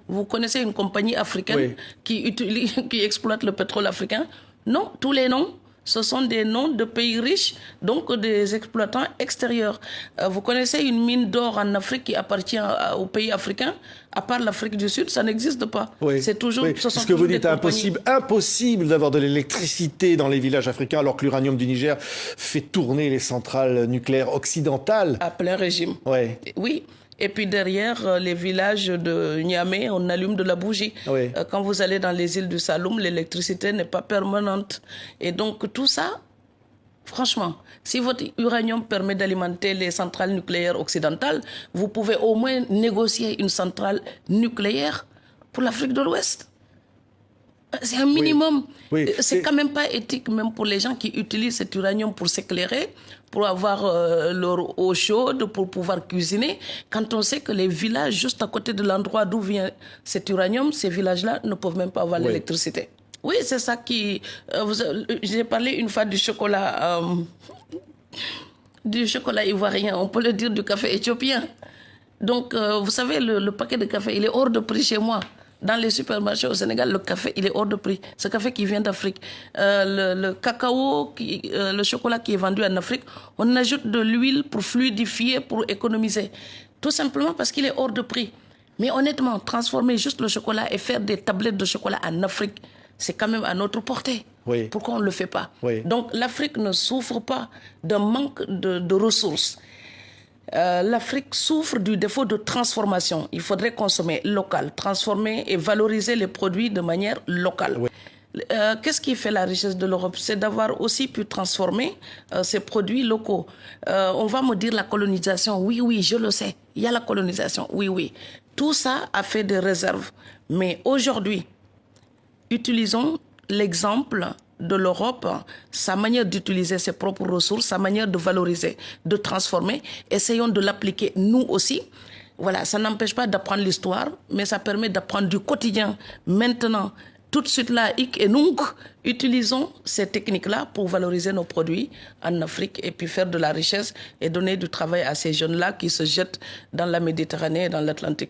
Vous connaissez une compagnie africaine qui exploite le pétrole africain? Non, tous les noms, ce sont des noms de pays riches, donc des exploitants extérieurs. Vous connaissez une mine d'or en Afrique qui appartient aux pays africains? À part l'Afrique du Sud, ça n'existe pas. C'est toujours. Ce que vous dites, impossible d'avoir de l'électricité dans les villages africains, alors que l'uranium du Niger fait tourner les centrales nucléaires occidentales. À plein régime. Oui. Et puis derrière les villages de Niamey, on allume de la bougie. Quand vous allez dans les îles du Saloum, l'électricité n'est pas permanente. Et donc tout ça, franchement, si votre uranium permet d'alimenter les centrales nucléaires occidentales, vous pouvez au moins négocier une centrale nucléaire pour l'Afrique de l'Ouest. C'est un minimum. C'est quand même pas éthique, même pour les gens qui utilisent cet uranium pour s'éclairer, pour avoir leur eau chaude, pour pouvoir cuisiner. Quand on sait que les villages juste à côté de l'endroit d'où vient cet uranium, ces villages-là ne peuvent même pas avoir l'électricité. Oui, c'est ça qui... J'ai parlé une fois du chocolat ivoirien, on peut le dire du café éthiopien. Donc, vous savez, le paquet de café, il est hors de prix chez moi. Dans les supermarchés au Sénégal, le café, il est hors de prix. Ce café qui vient d'Afrique. Le cacao, le chocolat qui est vendu en Afrique, on ajoute de l'huile pour fluidifier, pour économiser. Tout simplement parce qu'il est hors de prix. Mais honnêtement, transformer juste le chocolat et faire des tablettes de chocolat en Afrique, c'est quand même à notre portée. Pourquoi on ne le fait pas? Donc l'Afrique ne souffre pas d'un manque de ressources. L'Afrique souffre du défaut de transformation. Il faudrait consommer local, transformer et valoriser les produits de manière locale. Qu'est-ce qui fait la richesse de l'Europe? C'est d'avoir aussi pu transformer ces produits locaux. On va me dire la colonisation. Oui, je le sais. Il y a la colonisation. Oui. Tout ça a fait des réserves. Mais aujourd'hui, utilisons l'exemple de l'Europe, sa manière d'utiliser ses propres ressources, sa manière de valoriser, de transformer. Essayons de l'appliquer nous aussi. Voilà, ça n'empêche pas d'apprendre l'histoire, mais ça permet d'apprendre du quotidien. Maintenant, tout de suite là, hic et nunc, utilisons ces techniques-là pour valoriser nos produits en Afrique et puis faire de la richesse et donner du travail à ces jeunes-là qui se jettent dans la Méditerranée et dans l'Atlantique.